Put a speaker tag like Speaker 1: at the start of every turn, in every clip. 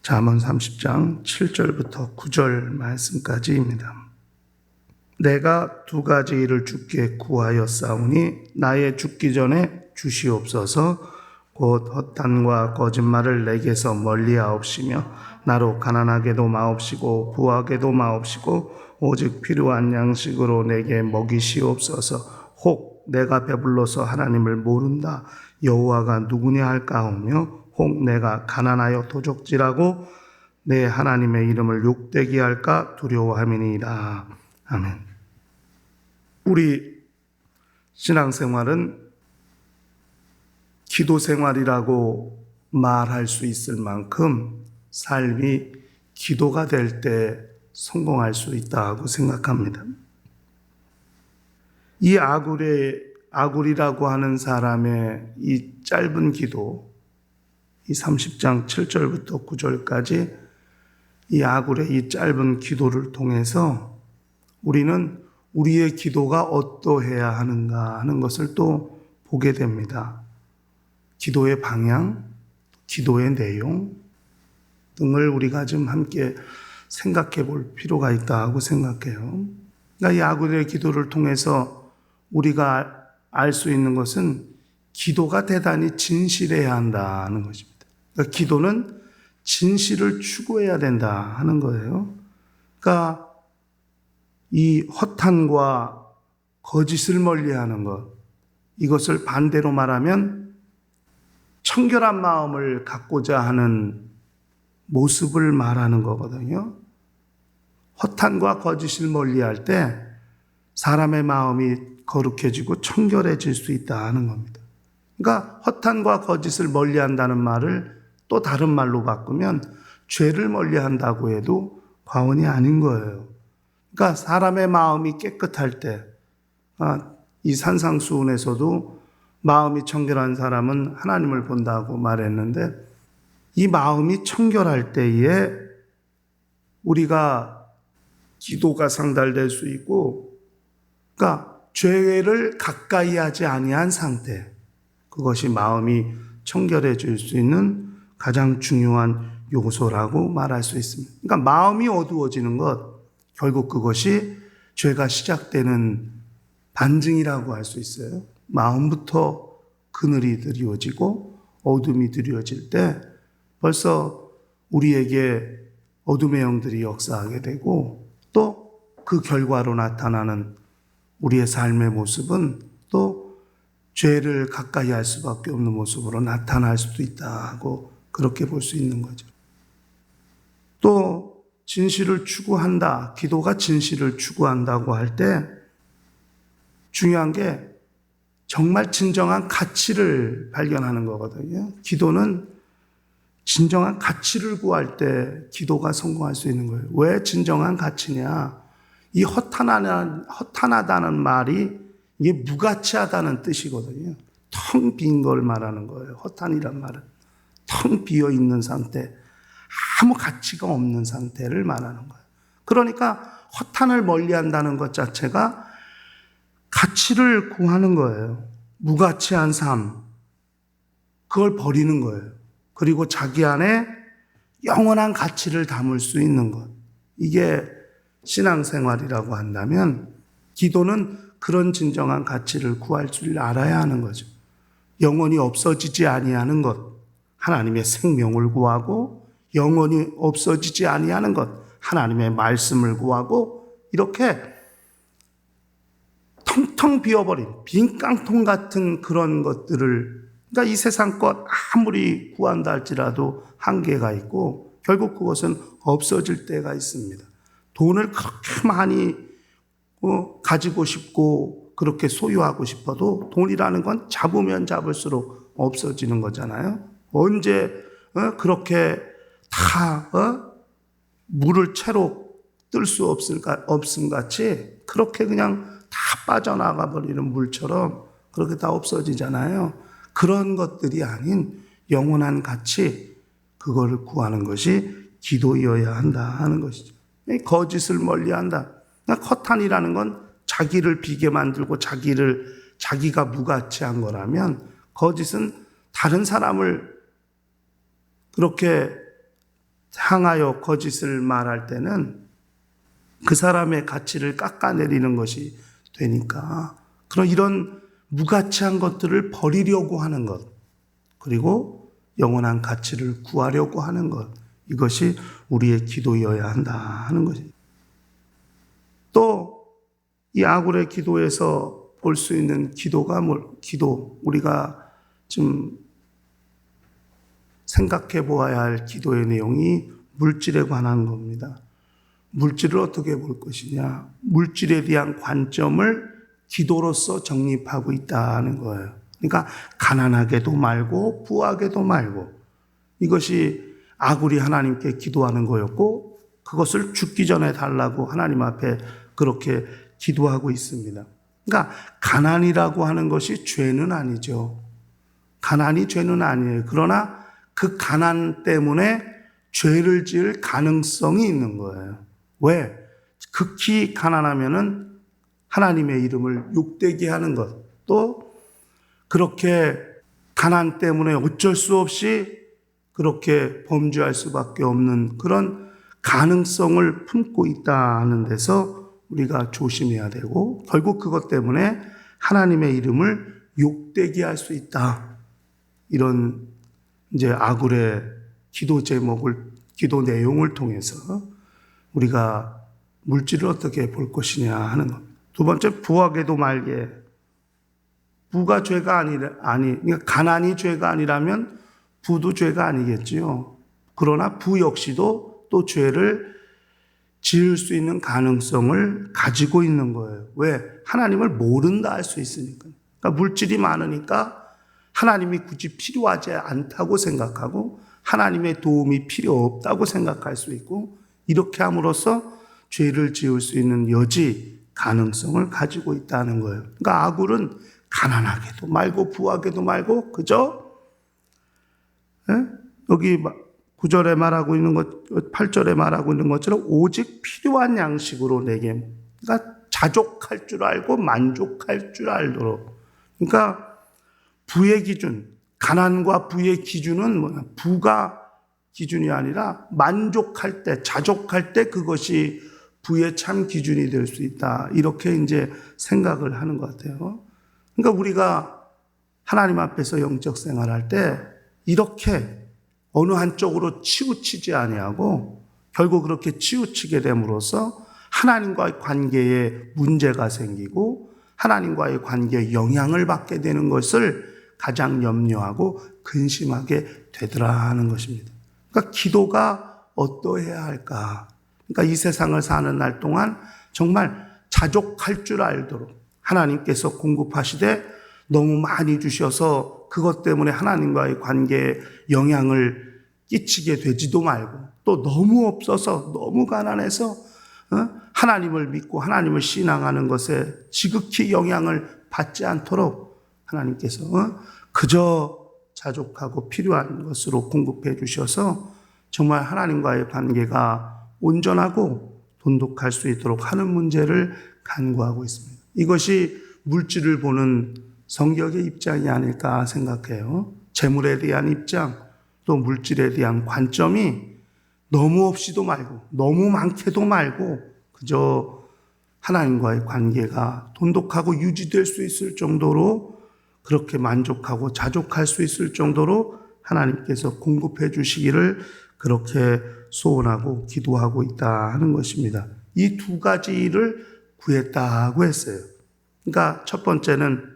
Speaker 1: 잠언 30장 7절부터 9절 말씀까지입니다. 내가 두 가지 일을 주께 구하였사오니 나의 죽기 전에 주시옵소서. 곧 헛단과 거짓말을 내게서 멀리하옵시며 나로 가난하게도 마옵시고 부하게도 마옵시고 오직 필요한 양식으로 내게 먹이시옵소서. 혹 내가 배불러서 하나님을 모른다 여호와가 누구냐 할까하며 혹 내가 가난하여 도적질하고 내 하나님의 이름을 욕되게 할까 두려워함이니이다. 아멘. 우리 신앙생활은 기도생활이라고 말할 수 있을 만큼 삶이 기도가 될 때 성공할 수 있다고 생각합니다. 이 아굴이라고 하는 사람의 이 짧은 기도, 이 30장 7절부터 9절까지 이 아굴의 이 짧은 기도를 통해서 우리는 우리의 기도가 어떠해야 하는가 하는 것을 또 보게 됩니다. 기도의 방향, 기도의 내용 등을 우리가 좀 함께 생각해 볼 필요가 있다 하고 생각해요. 그러니까 이 아굴의 기도를 통해서 우리가 알 수 있는 것은 기도가 대단히 진실해야 한다는 것입니다. 그러니까 기도는 진실을 추구해야 된다 하는 거예요. 그러니까 이 허탄과 거짓을 멀리하는 것, 이것을 반대로 말하면 청결한 마음을 갖고자 하는 모습을 말하는 거거든요. 허탄과 거짓을 멀리할 때 사람의 마음이 거룩해지고 청결해질 수 있다 하는 겁니다. 그러니까 허탄과 거짓을 멀리한다는 말을 또 다른 말로 바꾸면 죄를 멀리한다고 해도 과언이 아닌 거예요. 그러니까 사람의 마음이 깨끗할 때, 이 산상수훈에서도 마음이 청결한 사람은 하나님을 본다고 말했는데, 이 마음이 청결할 때에 우리가 기도가 상달될 수 있고, 그러니까 죄를 가까이 하지 아니한 상태, 그것이 마음이 청결해질 수 있는 가장 중요한 요소라고 말할 수 있습니다. 그러니까 마음이 어두워지는 것, 결국 그것이 죄가 시작되는 반증이라고 할 수 있어요. 마음부터 그늘이 드리워지고 어둠이 드리워질 때 벌써 우리에게 어둠의 영들이 역사하게 되고 또 그 결과로 나타나는 우리의 삶의 모습은 또 죄를 가까이 할 수밖에 없는 모습으로 나타날 수도 있다고 그렇게 볼 수 있는 거죠. 또 진실을 추구한다. 기도가 진실을 추구한다고 할 때 중요한 게 정말 진정한 가치를 발견하는 거거든요. 기도는 진정한 가치를 구할 때 기도가 성공할 수 있는 거예요. 왜 진정한 가치냐? 이 허탄하다는 말이 이게 무가치하다는 뜻이거든요. 텅 빈 걸 말하는 거예요. 허탄이란 말은 텅 비어 있는 상태, 아무 가치가 없는 상태를 말하는 거예요. 그러니까 허탄을 멀리한다는 것 자체가 가치를 구하는 거예요. 무가치한 삶, 그걸 버리는 거예요. 그리고 자기 안에 영원한 가치를 담을 수 있는 것, 이게 신앙생활이라고 한다면 기도는 그런 진정한 가치를 구할 줄 알아야 하는 거죠. 영원히 없어지지 아니하는 것, 하나님의 생명을 구하고 영원히 없어지지 아니하는 것, 하나님의 말씀을 구하고 이렇게 텅텅 비어버린 빈 깡통 같은 그런 것들을, 그러니까 이 세상 것 아무리 구한다 할지라도 한계가 있고 결국 그것은 없어질 때가 있습니다. 돈을 그렇게 많이 가지고 싶고 그렇게 소유하고 싶어도 돈이라는 건 잡으면 잡을수록 없어지는 거잖아요. 언제 그렇게 다 물을 채로 뜰 수 없음 같이 그렇게 그냥 다 빠져나가 버리는 물처럼 그렇게 다 없어지잖아요. 그런 것들이 아닌 영원한 가치, 그거를 구하는 것이 기도여야 한다 하는 것이죠. 거짓을 멀리한다. 허탄이라는 건 자기를 비게 만들고 자기가 무가치한 거라면, 거짓은 다른 사람을 그렇게 향하여 거짓을 말할 때는 그 사람의 가치를 깎아내리는 것이 되니까 그런 이런 무가치한 것들을 버리려고 하는 것, 그리고 영원한 가치를 구하려고 하는 것, 이것이 우리의 기도여야 한다 하는 것입니다. 또 이 아굴의 기도에서 볼 수 있는 기도가 우리가 좀 생각해 보아야 할 기도의 내용이 물질에 관한 겁니다. 물질을 어떻게 볼 것이냐, 물질에 대한 관점을 기도로서 정립하고 있다는 거예요. 그러니까 가난하게도 말고 부하게도 말고, 이것이 아굴이 하나님께 기도하는 거였고 그것을 죽기 전에 달라고 하나님 앞에 그렇게 기도하고 있습니다. 그러니까 가난이라고 하는 것이 죄는 아니죠. 가난이 죄는 아니에요. 그러나 그 가난 때문에 죄를 지을 가능성이 있는 거예요. 왜? 극히 가난하면은 하나님의 이름을 욕되게 하는 것, 또 그렇게 가난 때문에 어쩔 수 없이 그렇게 범죄할 수밖에 없는 그런 가능성을 품고 있다는 데서 우리가 조심해야 되고, 결국 그것 때문에 하나님의 이름을 욕되게 할 수 있다. 이런 이제 아굴의 기도 제목을, 기도 내용을 통해서 우리가 물질을 어떻게 볼 것이냐 하는 것. 두 번째, 부하게도 말게. 부가 죄가 그러니까 가난이 죄가 아니라면 부도 죄가 아니겠지요. 그러나 부 역시도 또 죄를 지을 수 있는 가능성을 가지고 있는 거예요. 왜? 하나님을 모른다 할 수 있으니까. 그러니까 물질이 많으니까 하나님이 굳이 필요하지 않다고 생각하고 하나님의 도움이 필요 없다고 생각할 수 있고, 이렇게 함으로써 죄를 지을 수 있는 여지, 가능성을 가지고 있다는 거예요. 그러니까 아굴은 가난하게도 말고 부하게도 말고 그저 여기 9절에 말하고 있는 것, 8절에 말하고 있는 것처럼 오직 필요한 양식으로 내게, 그러니까 자족할 줄 알고 만족할 줄 알도록. 그러니까 부의 기준, 가난과 부의 기준은 뭐냐? 부가 기준이 아니라 만족할 때, 자족할 때 그것이 부의 참 기준이 될 수 있다. 이렇게 이제 생각을 하는 것 같아요. 그러니까 우리가 하나님 앞에서 영적 생활할 때 이렇게 어느 한쪽으로 치우치지 아니하고 결국 그렇게 치우치게 됨으로써 하나님과의 관계에 문제가 생기고 하나님과의 관계에 영향을 받게 되는 것을 가장 염려하고 근심하게 되더라 하는 것입니다. 그러니까 기도가 어떠해야 할까? 그러니까 이 세상을 사는 날 동안 정말 자족할 줄 알도록 하나님께서 공급하시되 너무 많이 주셔서 그것 때문에 하나님과의 관계에 영향을 끼치게 되지도 말고, 또 너무 없어서 너무 가난해서 하나님을 믿고 하나님을 신앙하는 것에 지극히 영향을 받지 않도록 하나님께서 그저 자족하고 필요한 것으로 공급해 주셔서 정말 하나님과의 관계가 온전하고 돈독할 수 있도록 하는 문제를 간구하고 있습니다. 이것이 물질을 보는 성경의 입장이 아닐까 생각해요. 재물에 대한 입장, 또 물질에 대한 관점이 너무 없이도 말고 너무 많게도 말고 그저 하나님과의 관계가 돈독하고 유지될 수 있을 정도로 그렇게 만족하고 자족할 수 있을 정도로 하나님께서 공급해 주시기를 그렇게 소원하고 기도하고 있다 하는 것입니다. 이 두 가지를 구했다고 했어요. 그러니까 첫 번째는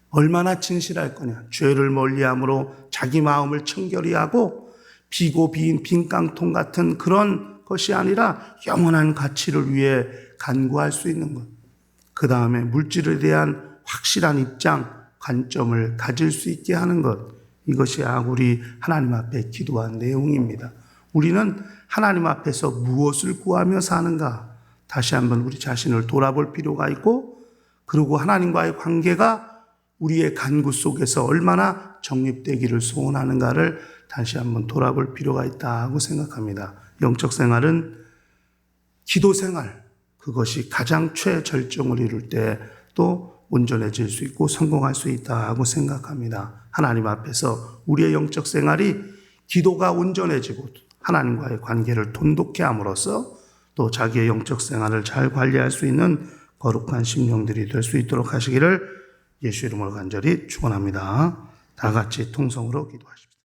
Speaker 1: 얼마나 진실할 거냐. 죄를 멀리함으로 자기 마음을 청결히 하고 비고 비인 빈깡통 같은 그런 것이 아니라 영원한 가치를 위해 간구할 수 있는 것. 그 다음에 물질에 대한 확실한 입장, 관점을 가질 수 있게 하는 것. 이것이 아굴이 하나님 앞에 기도한 내용입니다. 우리는 하나님 앞에서 무엇을 구하며 사는가? 다시 한번 우리 자신을 돌아볼 필요가 있고, 그리고 하나님과의 관계가 우리의 간구 속에서 얼마나 정립되기를 소원하는가를 다시 한번 돌아볼 필요가 있다고 생각합니다. 영적 생활은 기도 생활, 그것이 가장 최절정을 이룰 때 또 온전해질 수 있고 성공할 수 있다고 생각합니다. 하나님 앞에서 우리의 영적 생활이 기도가 온전해지고 하나님과의 관계를 돈독히 함으로써 또 자기의 영적 생활을 잘 관리할 수 있는 거룩한 심령들이 될 수 있도록 하시기를 예수 이름으로 간절히 축원합니다. 다 같이 통성으로 기도하십시오.